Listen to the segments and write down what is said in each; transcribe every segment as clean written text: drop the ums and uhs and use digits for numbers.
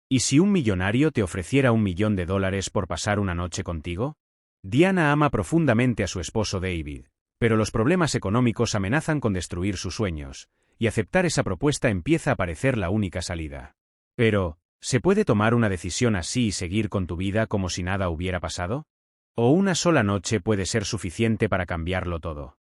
¿Y si un millonario te ofreciera $1.000.000 por pasar una noche contigo? Diana ama profundamente a su esposo David, pero los problemas económicos amenazan con destruir sus sueños, y aceptar esa propuesta empieza a parecer la única salida. Pero, ¿se puede tomar una decisión así y seguir con tu vida como si nada hubiera pasado? ¿O una sola noche puede ser suficiente para cambiarlo todo?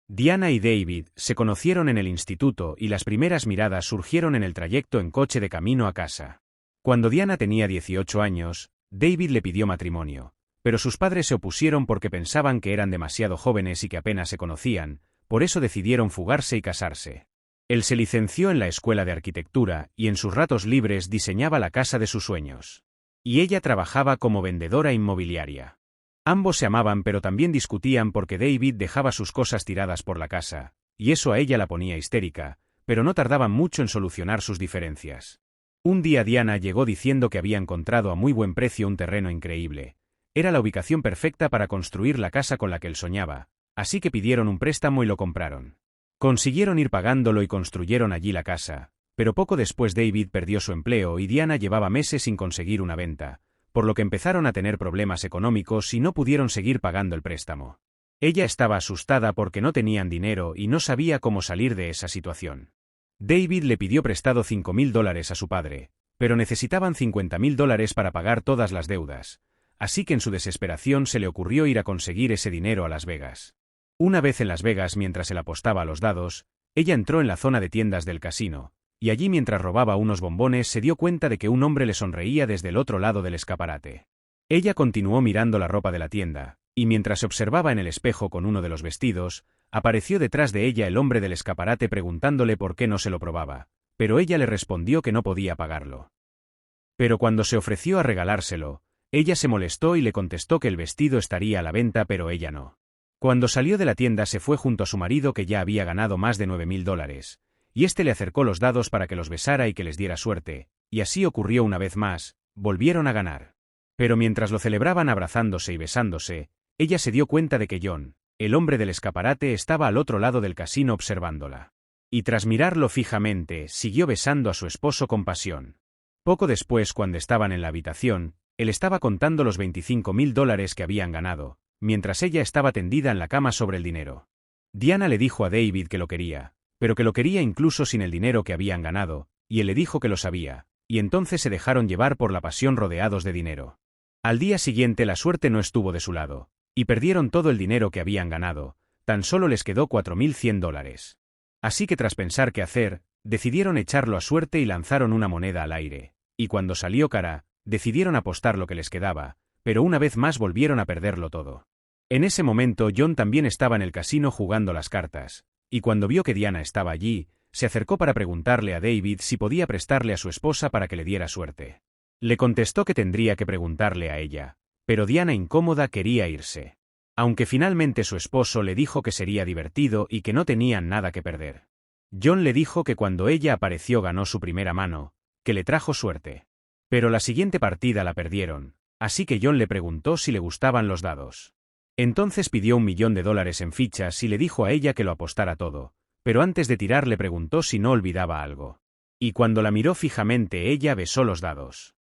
Diana y David se conocieron en el instituto y las primeras miradas surgieron en el trayecto en coche de camino a casa. Cuando Diana tenía 18 años, David le pidió matrimonio, pero sus padres se opusieron porque pensaban que eran demasiado jóvenes y que apenas se conocían, por eso decidieron fugarse y casarse. Él se licenció en la escuela de arquitectura y en sus ratos libres diseñaba la casa de sus sueños. Y ella trabajaba como vendedora inmobiliaria. Ambos se amaban pero también discutían porque David dejaba sus cosas tiradas por la casa, y eso a ella la ponía histérica, pero no tardaban mucho en solucionar sus diferencias. Un día Diana llegó diciendo que había encontrado a muy buen precio un terreno increíble. Era la ubicación perfecta para construir la casa con la que él soñaba, así que pidieron un préstamo y lo compraron. Consiguieron ir pagándolo y construyeron allí la casa, pero poco después David perdió su empleo y Diana llevaba meses sin conseguir una venta, por lo que empezaron a tener problemas económicos y no pudieron seguir pagando el préstamo. Ella estaba asustada porque no tenían dinero y no sabía cómo salir de esa situación. David le pidió prestado $5.000 a su padre, pero necesitaban $50.000 para pagar todas las deudas, así que en su desesperación se le ocurrió ir a conseguir ese dinero a Las Vegas. Una vez en Las Vegas mientras él apostaba a los dados, ella entró en la zona de tiendas del casino, y allí mientras robaba unos bombones se dio cuenta de que un hombre le sonreía desde el otro lado del escaparate. Ella continuó mirando la ropa de la tienda, y mientras se observaba en el espejo con uno de los vestidos, apareció detrás de ella el hombre del escaparate preguntándole por qué no se lo probaba, pero ella le respondió que no podía pagarlo. Pero cuando se ofreció a regalárselo, ella se molestó y le contestó que el vestido estaría a la venta pero ella no. Cuando salió de la tienda se fue junto a su marido que ya había ganado más de $9.000, y éste le acercó los dados para que los besara y que les diera suerte, y así ocurrió una vez más, volvieron a ganar. Pero mientras lo celebraban abrazándose y besándose, ella se dio cuenta de que John, el hombre del escaparate, estaba al otro lado del casino observándola. Y tras mirarlo fijamente, siguió besando a su esposo con pasión. Poco después, cuando estaban en la habitación, él estaba contando los $25.000 que habían ganado, mientras ella estaba tendida en la cama sobre el dinero. Diana le dijo a David que lo quería, pero que lo quería incluso sin el dinero que habían ganado, y él le dijo que lo sabía, y entonces se dejaron llevar por la pasión rodeados de dinero. Al día siguiente la suerte no estuvo de su lado, y perdieron todo el dinero que habían ganado, tan solo les quedó $4.100. Así que tras pensar qué hacer, decidieron echarlo a suerte y lanzaron una moneda al aire, y cuando salió cara, decidieron apostar lo que les quedaba, pero una vez más volvieron a perderlo todo. En ese momento John también estaba en el casino jugando las cartas, y cuando vio que Diana estaba allí, se acercó para preguntarle a David si podía prestarle a su esposa para que le diera suerte. Le contestó que tendría que preguntarle a ella, pero Diana incómoda quería irse. Aunque finalmente su esposo le dijo que sería divertido y que no tenían nada que perder. John le dijo que cuando ella apareció ganó su primera mano, que le trajo suerte. Pero la siguiente partida la perdieron, así que John le preguntó si le gustaban los dados. Entonces pidió $1.000.000 en fichas y le dijo a ella que lo apostara todo, pero antes de tirar le preguntó si no olvidaba algo. Y cuando la miró fijamente ella besó los dados.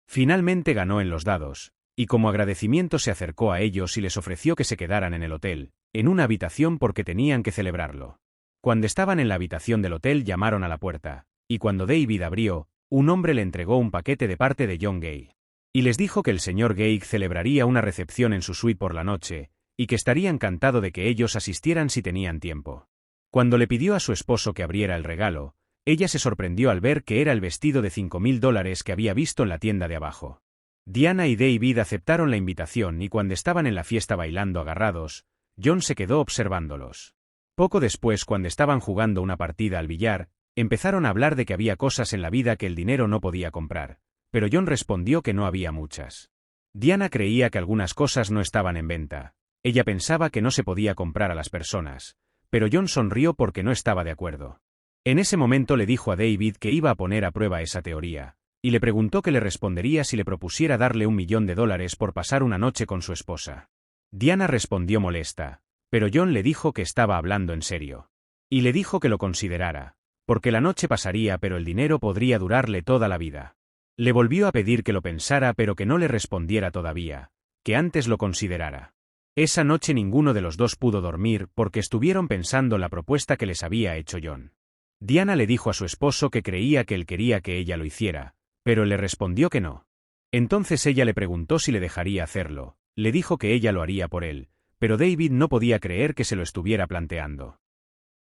Finalmente ganó en los dados, y como agradecimiento se acercó a ellos y les ofreció que se quedaran en el hotel, en una habitación porque tenían que celebrarlo. Cuando estaban en la habitación del hotel llamaron a la puerta, y cuando David abrió, un hombre le entregó un paquete de parte de John Gay. Y les dijo que el señor Gay celebraría una recepción en su suite por la noche, y que estaría encantado de que ellos asistieran si tenían tiempo. Cuando le pidió a su esposo que abriera el regalo, ella se sorprendió al ver que era el vestido de $5.000 que había visto en la tienda de abajo. Diana y David aceptaron la invitación y cuando estaban en la fiesta bailando agarrados, John se quedó observándolos. Poco después, cuando estaban jugando una partida al billar, empezaron a hablar de que había cosas en la vida que el dinero no podía comprar, pero John respondió que no había muchas. Diana creía que algunas cosas no estaban en venta. Ella pensaba que no se podía comprar a las personas, pero John sonrió porque no estaba de acuerdo. En ese momento le dijo a David que iba a poner a prueba esa teoría, y le preguntó qué le respondería si le propusiera darle $1.000.000 por pasar una noche con su esposa. Diana respondió molesta, pero John le dijo que estaba hablando en serio. Y le dijo que lo considerara, porque la noche pasaría pero el dinero podría durarle toda la vida. Le volvió a pedir que lo pensara pero que no le respondiera todavía, que antes lo considerara. Esa noche ninguno de los dos pudo dormir porque estuvieron pensando en la propuesta que les había hecho John. Diana le dijo a su esposo que creía que él quería que ella lo hiciera, pero él le respondió que no. Entonces ella le preguntó si le dejaría hacerlo, le dijo que ella lo haría por él, pero David no podía creer que se lo estuviera planteando.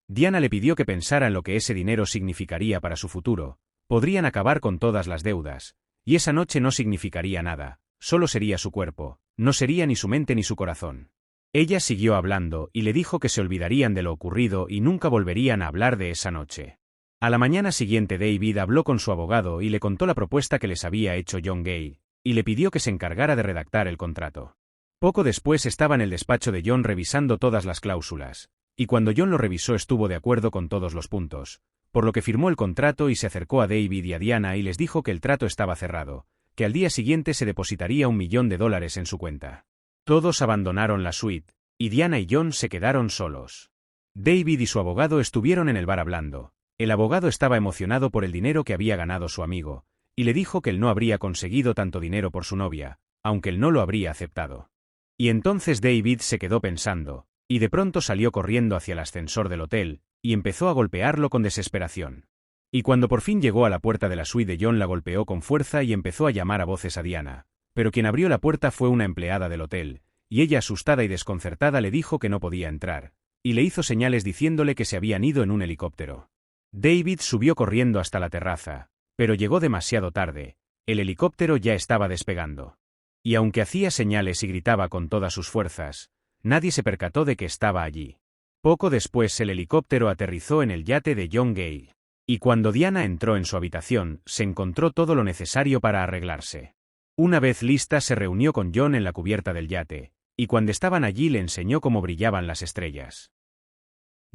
Diana le pidió que pensara en lo que ese dinero significaría para su futuro, podrían acabar con todas las deudas, y esa noche no significaría nada, solo sería su cuerpo, no sería ni su mente ni su corazón. Ella siguió hablando y le dijo que se olvidarían de lo ocurrido y nunca volverían a hablar de esa noche. A la mañana siguiente David habló con su abogado y le contó la propuesta que les había hecho John Gay, y le pidió que se encargara de redactar el contrato. Poco después estaba en el despacho de John revisando todas las cláusulas, y cuando John lo revisó estuvo de acuerdo con todos los puntos, por lo que firmó el contrato y se acercó a David y a Diana y les dijo que el trato estaba cerrado, que al día siguiente se depositaría $1 millón en su cuenta. Todos abandonaron la suite, y Diana y John se quedaron solos. David y su abogado estuvieron en el bar hablando. El abogado estaba emocionado por el dinero que había ganado su amigo, y le dijo que él no habría conseguido tanto dinero por su novia, aunque él no lo habría aceptado. Y entonces David se quedó pensando, y de pronto salió corriendo hacia el ascensor del hotel, y empezó a golpearlo con desesperación. Y cuando por fin llegó a la puerta de la suite de John la golpeó con fuerza y empezó a llamar a voces a Diana, pero quien abrió la puerta fue una empleada del hotel, y ella asustada y desconcertada le dijo que no podía entrar, y le hizo señales diciéndole que se habían ido en un helicóptero. David subió corriendo hasta la terraza, pero llegó demasiado tarde, el helicóptero ya estaba despegando. Y aunque hacía señales y gritaba con todas sus fuerzas, nadie se percató de que estaba allí. Poco después el helicóptero aterrizó en el yate de John Gay. Y cuando Diana entró en su habitación, se encontró todo lo necesario para arreglarse. Una vez lista se reunió con John en la cubierta del yate, y cuando estaban allí le enseñó cómo brillaban las estrellas.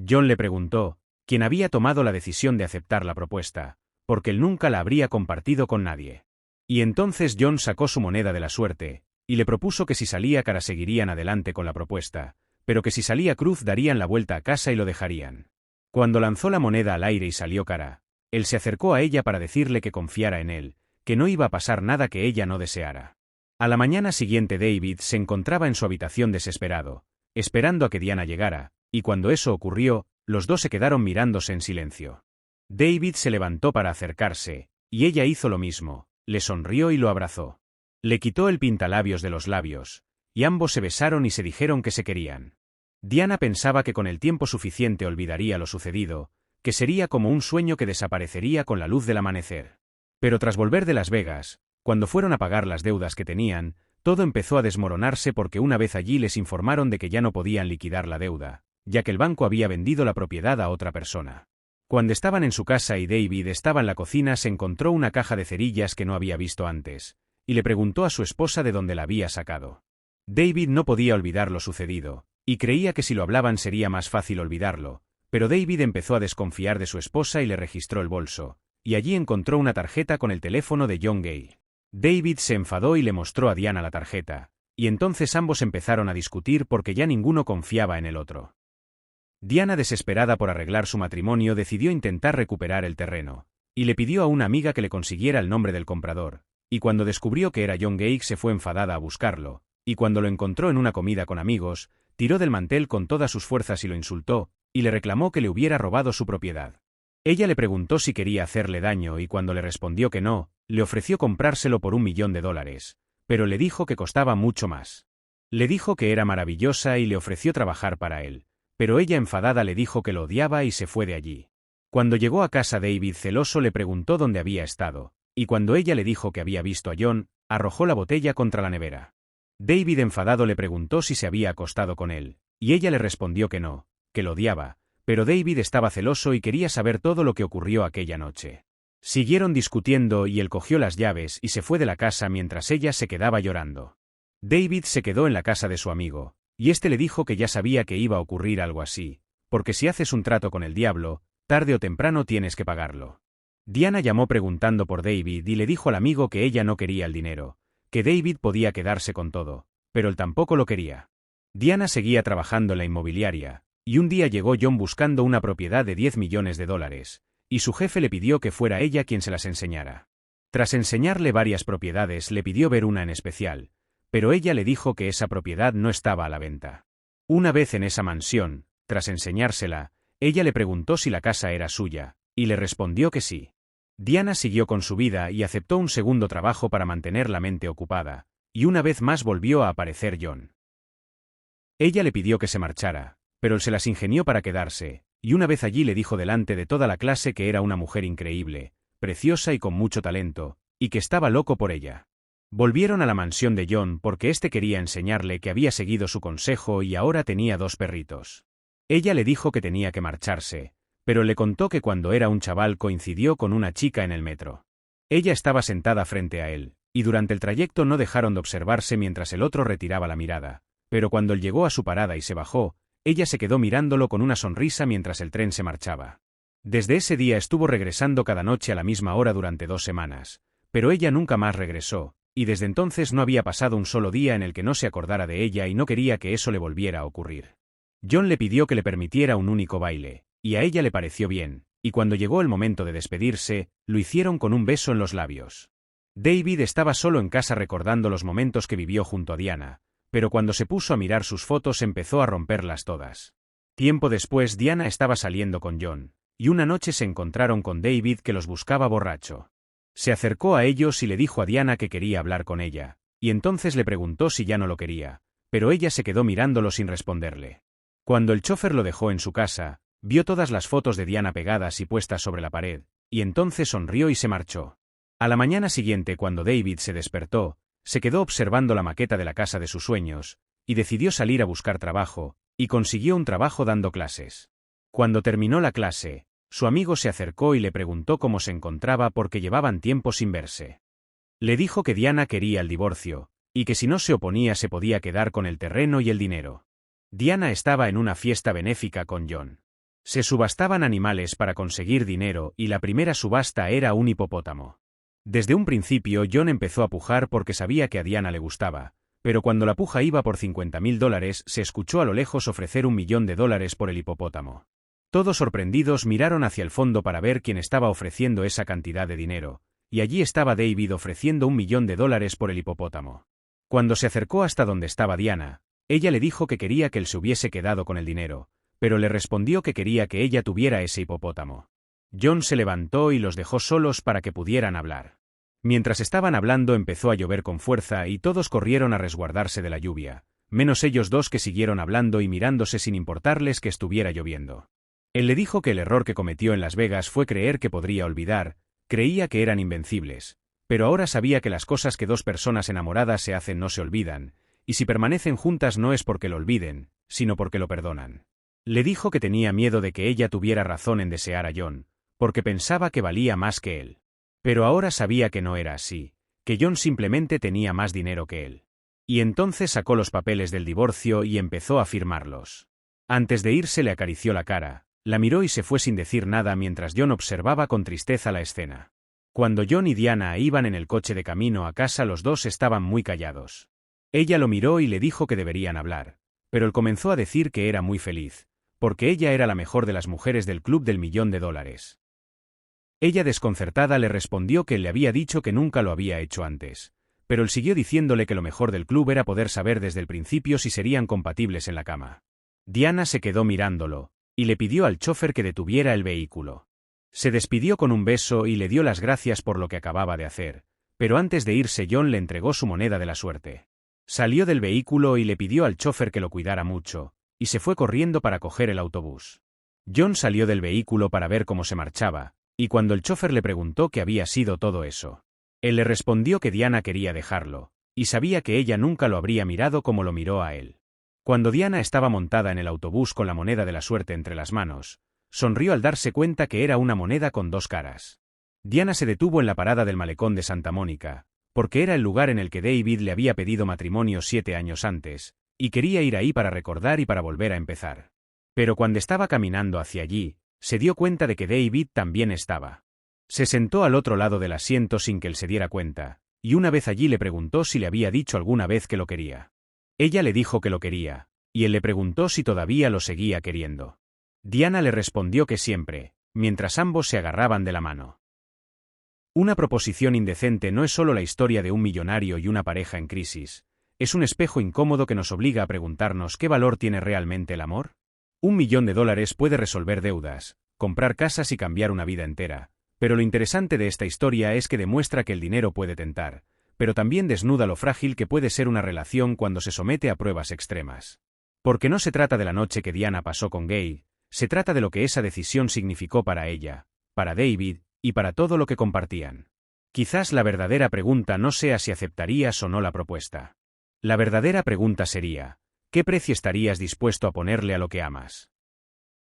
John le preguntó quién había tomado la decisión de aceptar la propuesta, porque él nunca la habría compartido con nadie. Y entonces John sacó su moneda de la suerte, y le propuso que si salía cara seguirían adelante con la propuesta, pero que si salía cruz darían la vuelta a casa y lo dejarían. Cuando lanzó la moneda al aire y salió cara, él se acercó a ella para decirle que confiara en él, que no iba a pasar nada que ella no deseara. A la mañana siguiente David se encontraba en su habitación desesperado, esperando a que Diana llegara, y cuando eso ocurrió, los dos se quedaron mirándose en silencio. David se levantó para acercarse, y ella hizo lo mismo, le sonrió y lo abrazó. Le quitó el pintalabios de los labios, y ambos se besaron y se dijeron que se querían. Diana pensaba que con el tiempo suficiente olvidaría lo sucedido, que sería como un sueño que desaparecería con la luz del amanecer. Pero tras volver de Las Vegas, cuando fueron a pagar las deudas que tenían, todo empezó a desmoronarse porque una vez allí les informaron de que ya no podían liquidar la deuda, ya que el banco había vendido la propiedad a otra persona. Cuando estaban en su casa y David estaba en la cocina se encontró una caja de cerillas que no había visto antes, y le preguntó a su esposa de dónde la había sacado. David no podía olvidar lo sucedido, y creía que si lo hablaban sería más fácil olvidarlo, pero David empezó a desconfiar de su esposa y le registró el bolso, y allí encontró una tarjeta con el teléfono de John Gay. David se enfadó y le mostró a Diana la tarjeta, y entonces ambos empezaron a discutir porque ya ninguno confiaba en el otro. Diana, desesperada por arreglar su matrimonio, decidió intentar recuperar el terreno, y le pidió a una amiga que le consiguiera el nombre del comprador, y cuando descubrió que era John Gay se fue enfadada a buscarlo, y cuando lo encontró en una comida con amigos, tiró del mantel con todas sus fuerzas y lo insultó, y le reclamó que le hubiera robado su propiedad. Ella le preguntó si quería hacerle daño y cuando le respondió que no, le ofreció comprárselo por $1 millón, pero le dijo que costaba mucho más. Le dijo que era maravillosa y le ofreció trabajar para él, pero ella enfadada le dijo que lo odiaba y se fue de allí. Cuando llegó a casa David celoso le preguntó dónde había estado, y cuando ella le dijo que había visto a John, arrojó la botella contra la nevera. David enfadado le preguntó si se había acostado con él, y ella le respondió que no, que lo odiaba, pero David estaba celoso y quería saber todo lo que ocurrió aquella noche. Siguieron discutiendo y él cogió las llaves y se fue de la casa mientras ella se quedaba llorando. David se quedó en la casa de su amigo, y este le dijo que ya sabía que iba a ocurrir algo así, porque si haces un trato con el diablo, tarde o temprano tienes que pagarlo. Diana llamó preguntando por David y le dijo al amigo que ella no quería el dinero, que David podía quedarse con todo, pero él tampoco lo quería. Diana seguía trabajando en la inmobiliaria, y un día llegó John buscando una propiedad de $10 millones, y su jefe le pidió que fuera ella quien se las enseñara. Tras enseñarle varias propiedades, le pidió ver una en especial, pero ella le dijo que esa propiedad no estaba a la venta. Una vez en esa mansión, tras enseñársela, ella le preguntó si la casa era suya, y le respondió que sí. Diana siguió con su vida y aceptó un segundo trabajo para mantener la mente ocupada, y una vez más volvió a aparecer John. Ella le pidió que se marchara, pero él se las ingenió para quedarse, y una vez allí le dijo delante de toda la clase que era una mujer increíble, preciosa y con mucho talento, y que estaba loco por ella. Volvieron a la mansión de John porque éste quería enseñarle que había seguido su consejo y ahora tenía 2 perritos. Ella le dijo que tenía que marcharse, pero le contó que cuando era un chaval coincidió con una chica en el metro. Ella estaba sentada frente a él, y durante el trayecto no dejaron de observarse mientras el otro retiraba la mirada, pero cuando él llegó a su parada y se bajó, ella se quedó mirándolo con una sonrisa mientras el tren se marchaba. Desde ese día estuvo regresando cada noche a la misma hora durante 2 semanas, pero ella nunca más regresó, y desde entonces no había pasado un solo día en el que no se acordara de ella y no quería que eso le volviera a ocurrir. John le pidió que le permitiera un único baile, y a ella le pareció bien, y cuando llegó el momento de despedirse, lo hicieron con un beso en los labios. David estaba solo en casa recordando los momentos que vivió junto a Diana, pero cuando se puso a mirar sus fotos empezó a romperlas todas. Tiempo después Diana estaba saliendo con John, y una noche se encontraron con David que los buscaba borracho. Se acercó a ellos y le dijo a Diana que quería hablar con ella, y entonces le preguntó si ya no lo quería, pero ella se quedó mirándolo sin responderle. Cuando el chofer lo dejó en su casa, vio todas las fotos de Diana pegadas y puestas sobre la pared, y entonces sonrió y se marchó. A la mañana siguiente, cuando David se despertó, se quedó observando la maqueta de la casa de sus sueños, y decidió salir a buscar trabajo, y consiguió un trabajo dando clases. Cuando terminó la clase, su amigo se acercó y le preguntó cómo se encontraba porque llevaban tiempo sin verse. Le dijo que Diana quería el divorcio, y que si no se oponía se podía quedar con el terreno y el dinero. Diana estaba en una fiesta benéfica con John. Se subastaban animales para conseguir dinero y la primera subasta era un hipopótamo. Desde un principio John empezó a pujar porque sabía que a Diana le gustaba, pero cuando la puja iba por $50.000 se escuchó a lo lejos ofrecer $1.000.000 por el hipopótamo. Todos sorprendidos miraron hacia el fondo para ver quién estaba ofreciendo esa cantidad de dinero, y allí estaba David ofreciendo $1.000.000 por el hipopótamo. Cuando se acercó hasta donde estaba Diana, ella le dijo que quería que él se hubiese quedado con el dinero, pero le respondió que quería que ella tuviera ese hipopótamo. John se levantó y los dejó solos para que pudieran hablar. Mientras estaban hablando empezó a llover con fuerza y todos corrieron a resguardarse de la lluvia, menos ellos dos que siguieron hablando y mirándose sin importarles que estuviera lloviendo. Él le dijo que el error que cometió en Las Vegas fue creer que podría olvidar, creía que eran invencibles, pero ahora sabía que las cosas que 2 personas enamoradas se hacen no se olvidan, y si permanecen juntas no es porque lo olviden, sino porque lo perdonan. Le dijo que tenía miedo de que ella tuviera razón en desear a John, porque pensaba que valía más que él. Pero ahora sabía que no era así, que John simplemente tenía más dinero que él. Y entonces sacó los papeles del divorcio y empezó a firmarlos. Antes de irse le acarició la cara, la miró y se fue sin decir nada mientras John observaba con tristeza la escena. Cuando John y Diana iban en el coche de camino a casa los dos estaban muy callados. Ella lo miró y le dijo que deberían hablar, pero él comenzó a decir que era muy feliz, porque ella era la mejor de las mujeres del club del $1.000.000. Ella desconcertada le respondió que él le había dicho que nunca lo había hecho antes, pero él siguió diciéndole que lo mejor del club era poder saber desde el principio si serían compatibles en la cama. Diana se quedó mirándolo, y le pidió al chofer que detuviera el vehículo. Se despidió con un beso y le dio las gracias por lo que acababa de hacer, pero antes de irse John le entregó su moneda de la suerte. Salió del vehículo y le pidió al chofer que lo cuidara mucho, y se fue corriendo para coger el autobús. John salió del vehículo para ver cómo se marchaba, y cuando el chofer le preguntó qué había sido todo eso, él le respondió que Diana quería dejarlo, y sabía que ella nunca lo habría mirado como lo miró a él. Cuando Diana estaba montada en el autobús con la moneda de la suerte entre las manos, sonrió al darse cuenta que era una moneda con 2 caras. Diana se detuvo en la parada del malecón de Santa Mónica, porque era el lugar en el que David le había pedido matrimonio 7 años antes, y quería ir ahí para recordar y para volver a empezar. Pero cuando estaba caminando hacia allí, se dio cuenta de que David también estaba. Se sentó al otro lado del asiento sin que él se diera cuenta, y una vez allí le preguntó si le había dicho alguna vez que lo quería. Ella le dijo que lo quería, y él le preguntó si todavía lo seguía queriendo. Diana le respondió que siempre, mientras ambos se agarraban de la mano. Una proposición indecente no es solo la historia de un millonario y una pareja en crisis, es un espejo incómodo que nos obliga a preguntarnos qué valor tiene realmente el amor. $1.000.000 puede resolver deudas, comprar casas y cambiar una vida entera, pero lo interesante de esta historia es que demuestra que el dinero puede tentar, pero también desnuda lo frágil que puede ser una relación cuando se somete a pruebas extremas. Porque no se trata de la noche que Diana pasó con Gale, se trata de lo que esa decisión significó para ella, para David, y para todo lo que compartían. Quizás la verdadera pregunta no sea si aceptarías o no la propuesta. La verdadera pregunta sería, ¿qué precio estarías dispuesto a ponerle a lo que amas?